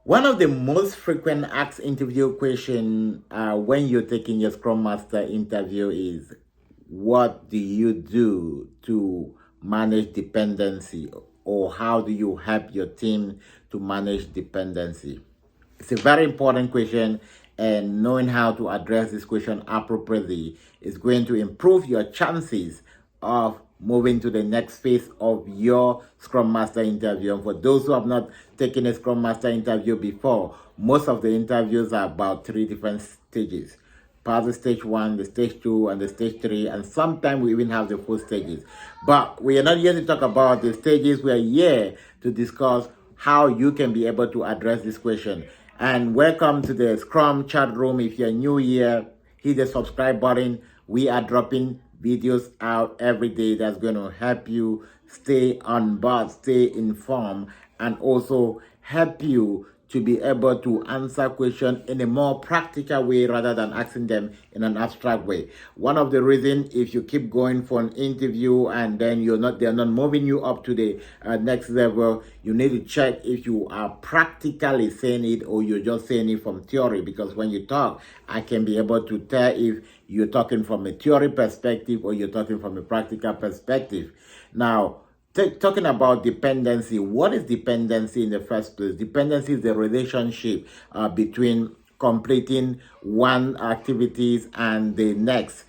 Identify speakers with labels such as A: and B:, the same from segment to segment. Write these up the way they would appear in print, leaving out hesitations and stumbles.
A: One of the most frequent asked interview question when you're taking your Scrum Master interview is, what do you do to manage dependency, or how do you help your team to manage dependency? It's a very important question, and knowing how to address this question appropriately is going to improve your chances of moving to the next phase of your Scrum Master interview. And for those who have not taken a Scrum Master interview before, most of the interviews are about 3 different stages. Past the stage 1, the stage 2, and the stage 3, and sometimes we even have the 4 stages. But we are not here to talk about the stages. We are here to discuss how you can be able to address this question. And welcome to the Scrum chat room. If you're new here, hit the subscribe button. We are dropping videos out every day that's going to help you stay on board, stay informed, and also help you to be able to answer questions in a more practical way rather than asking them in an abstract way. One of the reasons, if you keep going for an interview and then they're not moving you up to the next level, you need to check if you are practically saying it or you're just saying it from theory. Because when you talk, I can be able to tell if you're talking from a theory perspective or you're talking from a practical perspective. Now, talking about dependency, what is dependency in the first place? Dependency is the relationship between completing one activities and the next.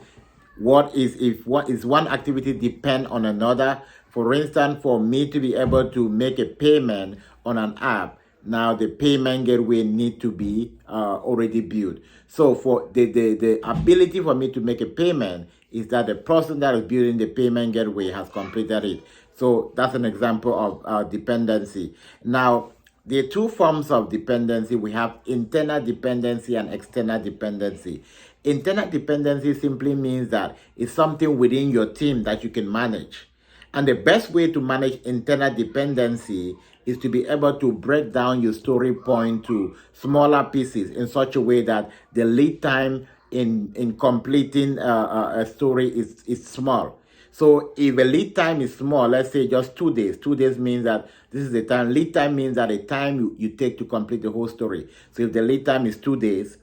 A: What is one activity depend on another? For instance, for me to be able to make a payment on an app, now the payment gateway need to be already built. So for the ability for me to make a payment is that the person that is building the payment gateway has completed it. So that's an example of dependency. Now, there are two forms of dependency. We have internal dependency and external dependency. Internal dependency simply means that it's something within your team that you can manage. And the best way to manage internal dependency is to be able to break down your story point to smaller pieces in such a way that the lead time in completing a story is small. So if a lead time is small, let's say just 2 days. 2 days means that this is the time. Lead time means that the time you take to complete the whole story. So if the lead time is 2 days,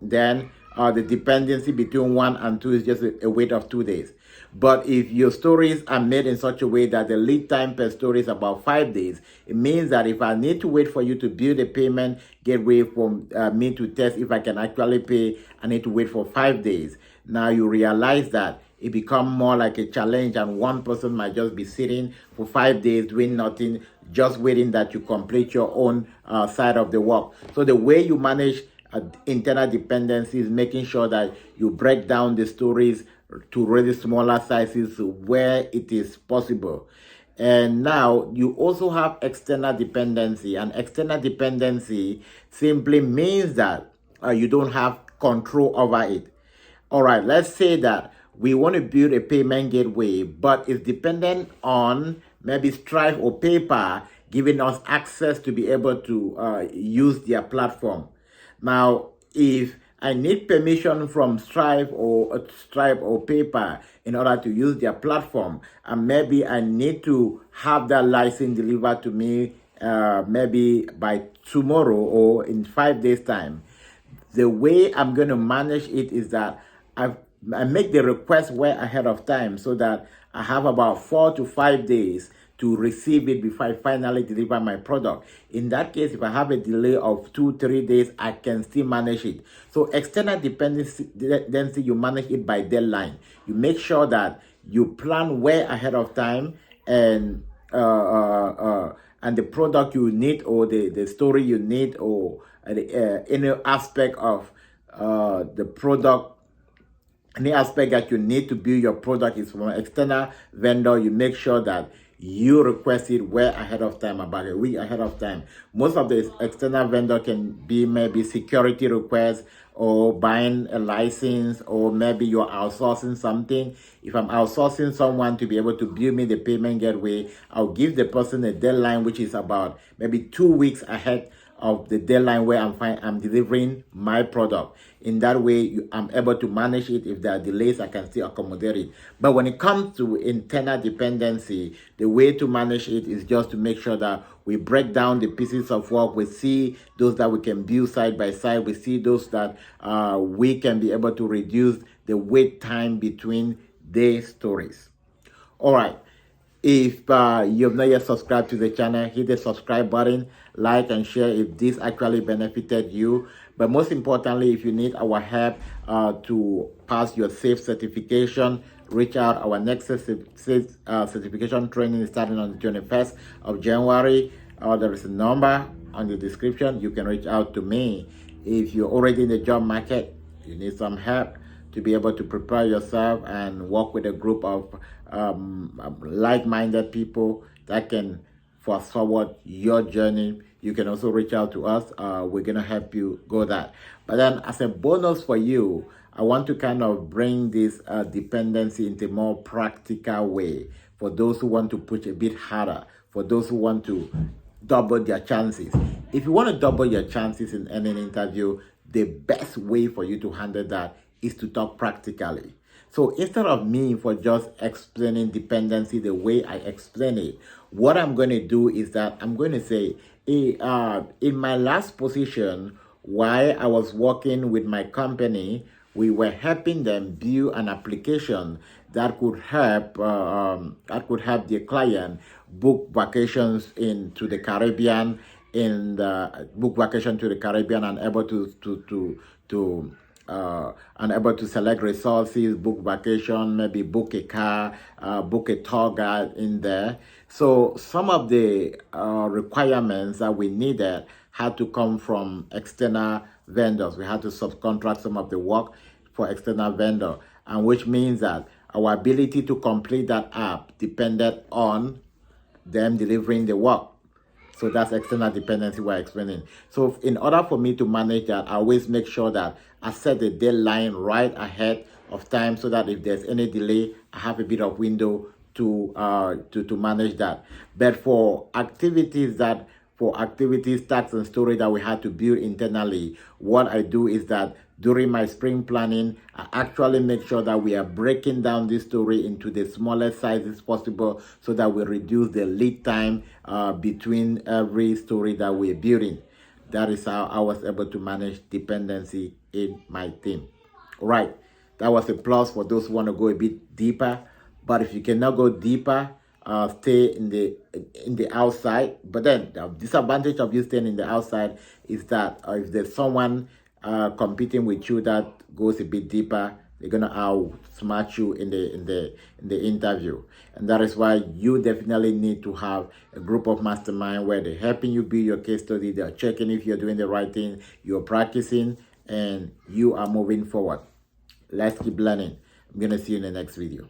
A: then the dependency between 1 and 2 is just a wait of 2 days. But if your stories are made in such a way that the lead time per story is about 5 days, it means that if I need to wait for you to build a payment gateway for me to test if I can actually pay, I need to wait for 5 days. Now you realize that it becomes more like a challenge, and one person might just be sitting for 5 days doing nothing, just waiting that you complete your own side of the work. So the way you manage internal dependencies, making sure that you break down the stories to really smaller sizes where it is possible. And now you also have external dependency, and external dependency simply means that you don't have control over it. All right, let's say that we want to build a payment gateway, but it's dependent on maybe Stripe or PayPal giving us access to be able to use their platform. Now, if I need permission from Stripe or PayPal in order to use their platform, and maybe I need to have that license delivered to me maybe by tomorrow or in 5 days' time, the way I'm going to manage it is that I make the request way ahead of time so that I have about 4 to 5 days to receive it before I finally deliver my product. In that case, if I have a delay of 2-3 days, I can still manage it. So external dependency, you manage it by deadline. You make sure that you plan way ahead of time, and the product you need, or the story you need, or any aspect of the product, any aspect that you need to build your product is from an external vendor. You make sure that you request it way ahead of time, about a week ahead of time. Most of the external vendor can be maybe security requests, or buying a license, or maybe you're outsourcing something. If I'm outsourcing someone to be able to build me the payment gateway, I'll give the person a deadline which is about maybe 2 weeks ahead of the deadline where I'm delivering my product. In that way, I'm able to manage it. If there are delays, I can still accommodate it. But when it comes to internal dependency, the way to manage it is just to make sure that we break down the pieces of work. We see those that we can build side by side. We see those that we can be able to reduce the wait time between the stories. All right. If you have not yet subscribed to the channel, hit the subscribe button, like and share if this actually benefited you. But most importantly, if you need our help to pass your SAFE certification, reach out. Our next certification training is starting on the 21st of January. There is a number on the description. You can reach out to me. If you're already in the job market, you need some help to be able to prepare yourself and work with a group of like-minded people that can fast forward your journey, you can also reach out to us. We're going to help you go that. But then as a bonus for you, I want to kind of bring this dependency into a more practical way for those who want to push a bit harder, for those who want to double their chances. If you want to double your chances in any interview, the best way for you to handle that is to talk practically. So instead of me for just explaining dependency the way I explain it, what I'm going to do is that I'm going to say, in my last position, while I was working with my company, we were helping them build an application that could help the client book vacations into the Caribbean, book vacation to the Caribbean, and able to select resources, book vacation, maybe book a car, book a tour guide in there. So some of the requirements that we needed had to come from external vendors. We had to subcontract some of the work for external vendor, and which means that our ability to complete that app depended on them delivering the work. So that's external dependency we're explaining. So in order for me to manage that, I always make sure that I set the deadline right ahead of time so that if there's any delay, I have a bit of window to manage that. But for activities, tasks and story that we had to build internally, what I do is that during my sprint planning, I actually make sure that we are breaking down this story into the smallest sizes possible so that we reduce the lead time between every story that we're building. That is how I was able to manage dependency in my team. All right, that was a plus for those who want to go a bit deeper. But if you cannot go deeper, stay in the outside. But then the disadvantage of you staying in the outside is that if there's someone competing with you that goes a bit deeper, they're gonna outsmart you in the interview. And that is why you definitely need to have a group of mastermind where they're helping you build your case study, they're checking if you're doing the right thing, you're practicing, and you are moving forward. Let's keep learning. I'm gonna see you in the next video.